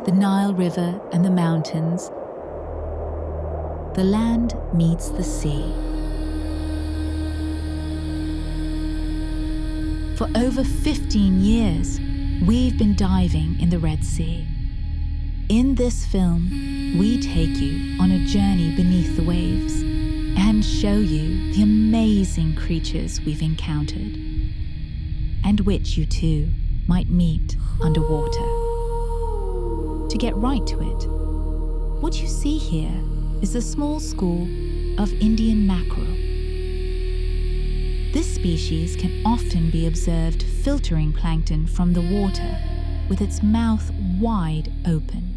the Nile River and the mountains, the land meets the sea. For over 15 years, we've been diving in the Red Sea. In this film, we take you on a journey beneath the waves and show you the amazing creatures we've encountered, and which you too might meet underwater. To get right to it, what you see here is a small school of Indian mackerel. This species can often be observed filtering plankton from the water with its mouth wide open.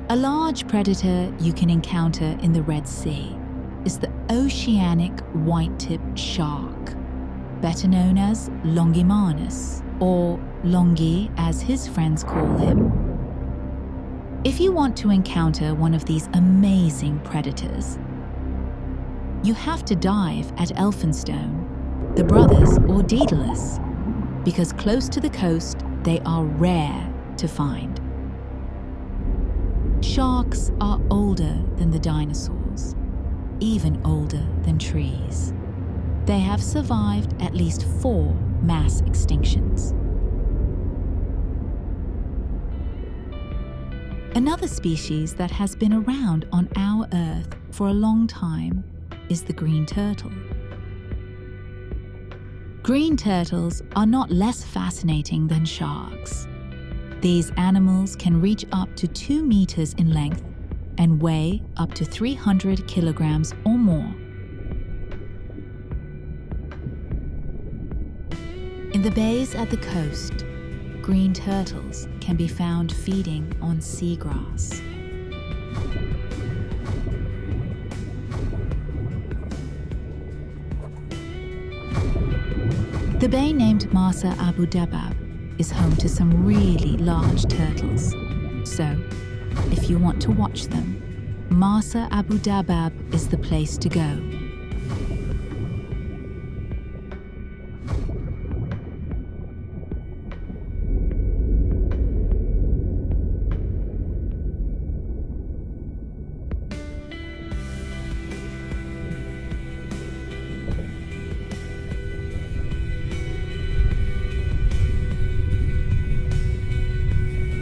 A large predator you can encounter in the Red Sea is the oceanic white-tipped shark, better known as Longimanus, or Longi as his friends call him. If you want to encounter one of these amazing predators, you have to dive at Elphinstone, the Brothers or Daedalus, because close to the coast they are rare to find. Sharks are older than the dinosaurs, even older than trees. They have survived at least 4 mass extinctions. Another species that has been around on our Earth for a long time is the green turtle. Green turtles are not less fascinating than sharks. These animals can reach up to 2 meters in length and weigh up to 300 kilograms or more. In the bays at the coast, green turtles can be found feeding on seagrass. The bay named Marsa Abu Dabab is home to some really large turtles. So, if you want to watch them, Marsa Abu Dabab is the place to go.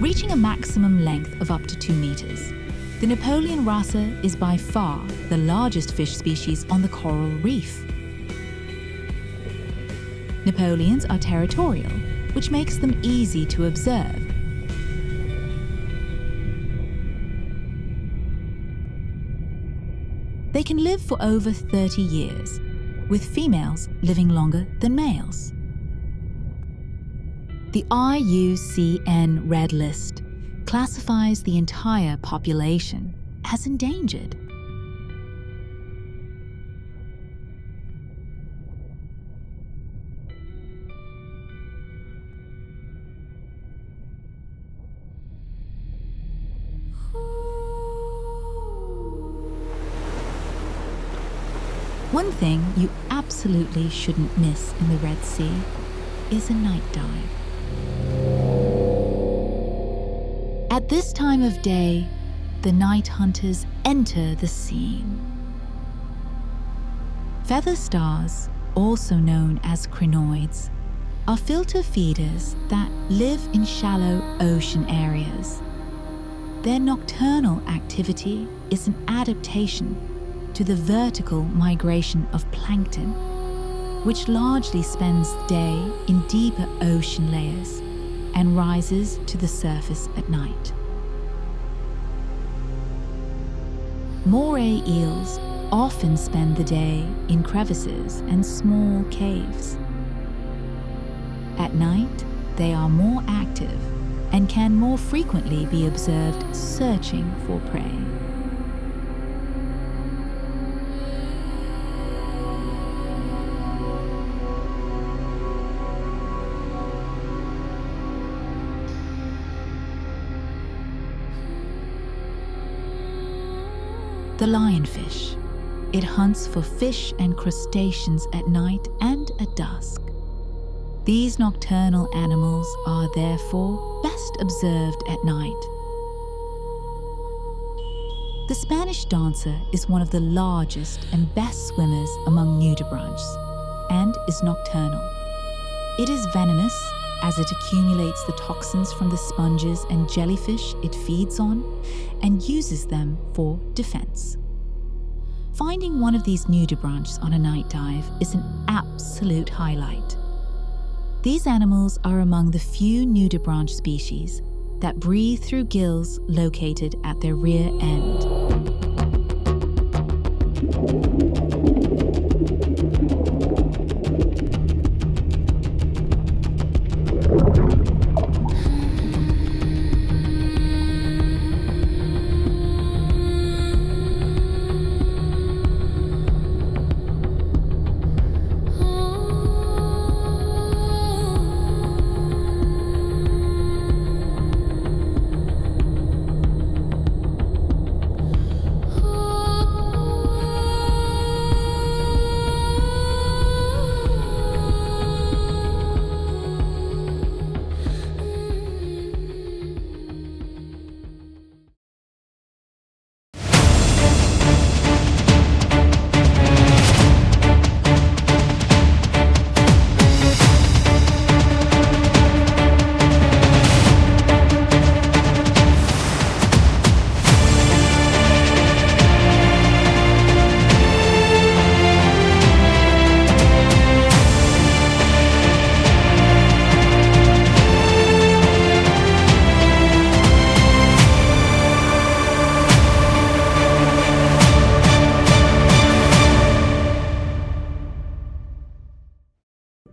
Reaching a maximum length of up to 2 meters, the Napoleon rasa is by far the largest fish species on the coral reef. Napoleons are territorial, which makes them easy to observe. They can live for over 30 years, with females living longer than males. The IUCN Red List classifies the entire population as endangered. One thing you absolutely shouldn't miss in the Red Sea is a night dive. At this time of day, the night hunters enter the scene. Feather stars, also known as crinoids, are filter feeders that live in shallow ocean areas. Their nocturnal activity is an adaptation to the vertical migration of plankton, which largely spends the day in deeper ocean layers and rises to the surface at night. Moray eels often spend the day in crevices and small caves. At night, they are more active and can more frequently be observed searching for prey. The lionfish. It hunts for fish and crustaceans at night and at dusk. These nocturnal animals are therefore best observed at night. The Spanish dancer is one of the largest and best swimmers among nudibranchs and is nocturnal. It is venomous as it accumulates the toxins from the sponges and jellyfish it feeds on and uses them for defense. Finding one of these nudibranchs on a night dive is an absolute highlight. These animals are among the few nudibranch species that breathe through gills located at their rear end.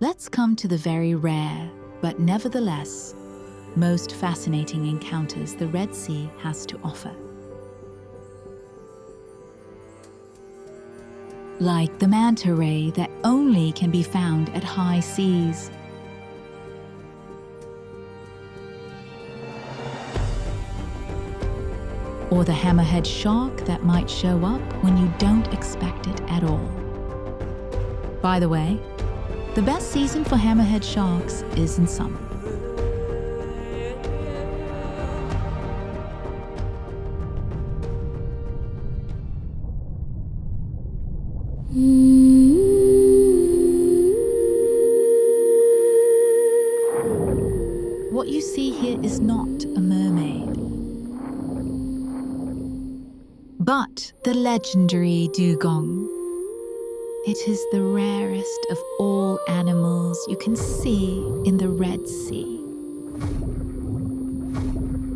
Let's come to the very rare, but nevertheless, most fascinating encounters the Red Sea has to offer. Like the manta ray that only can be found at high seas. Or the hammerhead shark that might show up when you don't expect it at all. By the way, the best season for hammerhead sharks is in summer. What you see here is not a mermaid, but the legendary dugong. It is the rarest of all animals you can see in the Red Sea.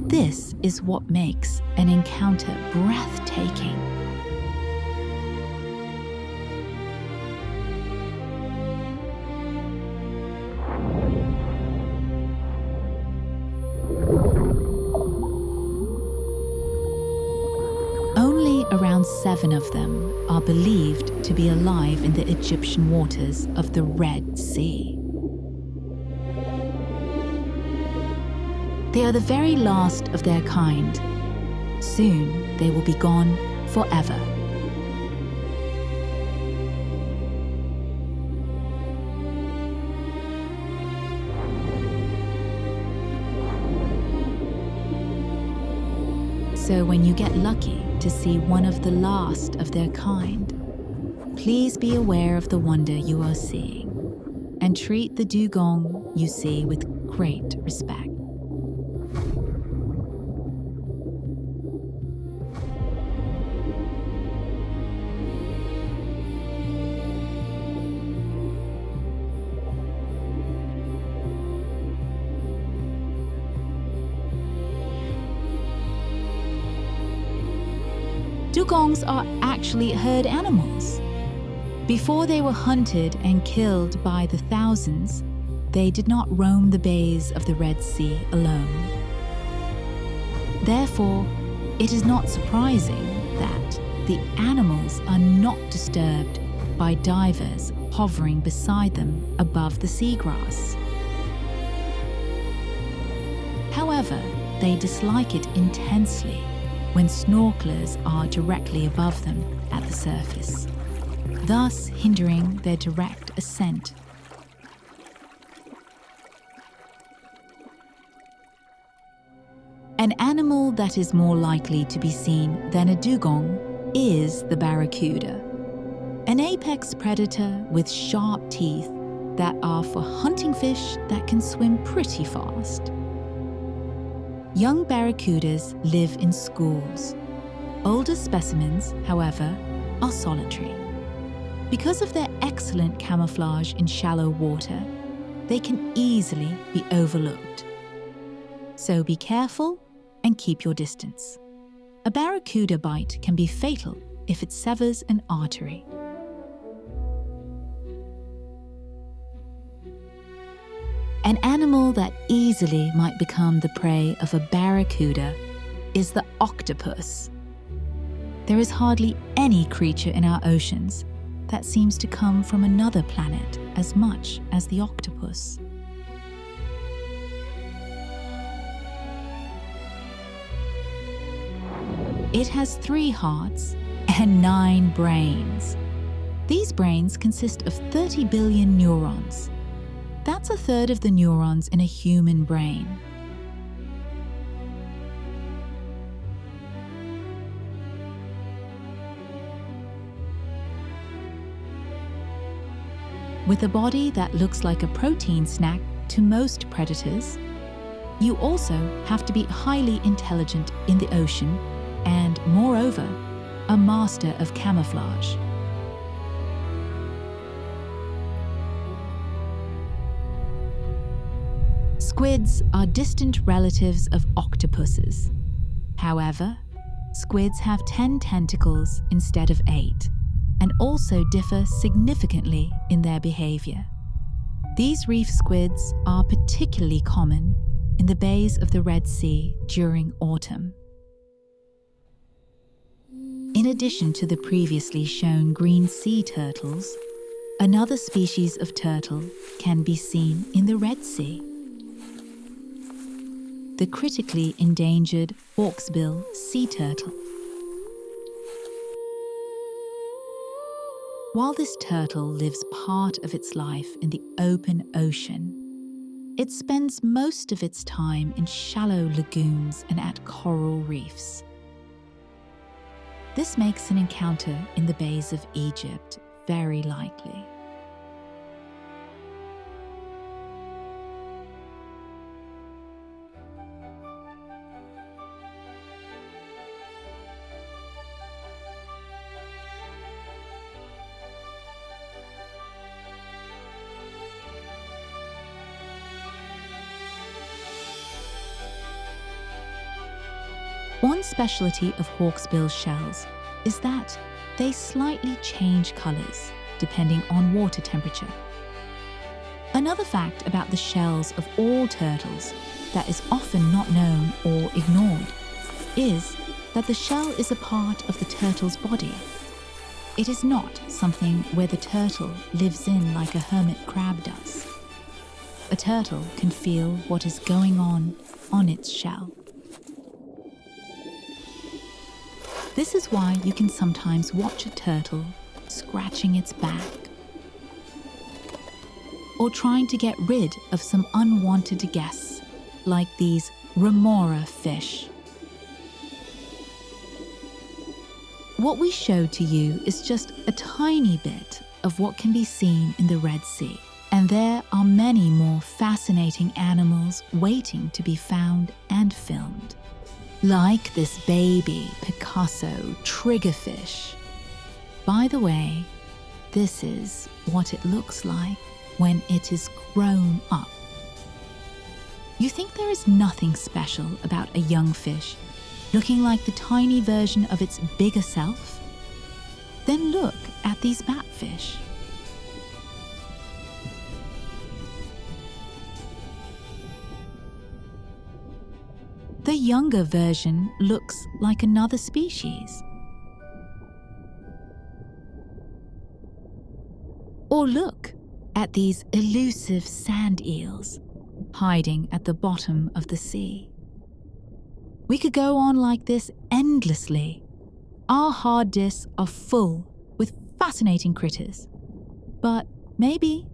This is what makes an encounter breathtaking. Around 7 of them are believed to be alive in the Egyptian waters of the Red Sea. They are the very last of their kind. Soon they will be gone forever. So when you get lucky to see one of the last of their kind, please be aware of the wonder you are seeing and treat the dugong you see with great respect. dugongs are actually herd animals. Before they were hunted and killed by the thousands, they did not roam the bays of the Red Sea alone. Therefore, it is not surprising that the animals are not disturbed by divers hovering beside them above the seagrass. However, they dislike it intensely when snorkelers are directly above them at the surface, thus hindering their direct ascent. An animal that is more likely to be seen than a dugong is the barracuda, an apex predator with sharp teeth that are for hunting fish that can swim pretty fast. Young barracudas live in schools. Older specimens, however, are solitary. Because of their excellent camouflage in shallow water, they can easily be overlooked. So be careful and keep your distance. A barracuda bite can be fatal if it severs an artery. An animal that easily might become the prey of a barracuda is the octopus. There is hardly any creature in our oceans that seems to come from another planet as much as the octopus. It has 3 hearts and 9 brains. These brains consist of 30 billion neurons. That's a third of the neurons in a human brain. With a body that looks like a protein snack to most predators, you also have to be highly intelligent in the ocean and, moreover, a master of camouflage. Squids are distant relatives of octopuses. However, squids have 10 tentacles instead of 8, and also differ significantly in their behavior. These reef squids are particularly common in the bays of the Red Sea during autumn. In addition to the previously shown green sea turtles, another species of turtle can be seen in the Red Sea. The critically endangered hawksbill sea turtle. While this turtle lives part of its life in the open ocean, it spends most of its time in shallow lagoons and at coral reefs. This makes an encounter in the bays of Egypt very likely. One specialty of hawksbill shells is that they slightly change colors depending on water temperature. Another fact about the shells of all turtles that is often not known or ignored is that the shell is a part of the turtle's body. It is not something where the turtle lives in like a hermit crab does. A turtle can feel what is going on its shell. This is why you can sometimes watch a turtle scratching its back or trying to get rid of some unwanted guests, like these remora fish. What we showed to you is just a tiny bit of what can be seen in the Red Sea, and there are many more fascinating animals waiting to be found and filmed. Like this baby Picasso triggerfish. By the way, this is what it looks like when it is grown up. You think there is nothing special about a young fish looking like the tiny version of its bigger self? Then look at these batfish. The younger version looks like another species. Or look at these elusive sand eels hiding at the bottom of the sea. We could go on like this endlessly. Our hard disks are full with fascinating critters. But maybe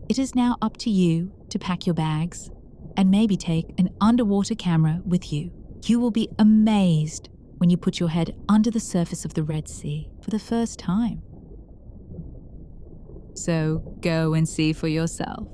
it is now up to you to pack your bags and maybe take an underwater camera with you. You will be amazed when you put your head under the surface of the Red Sea for the first time. So go and see for yourself.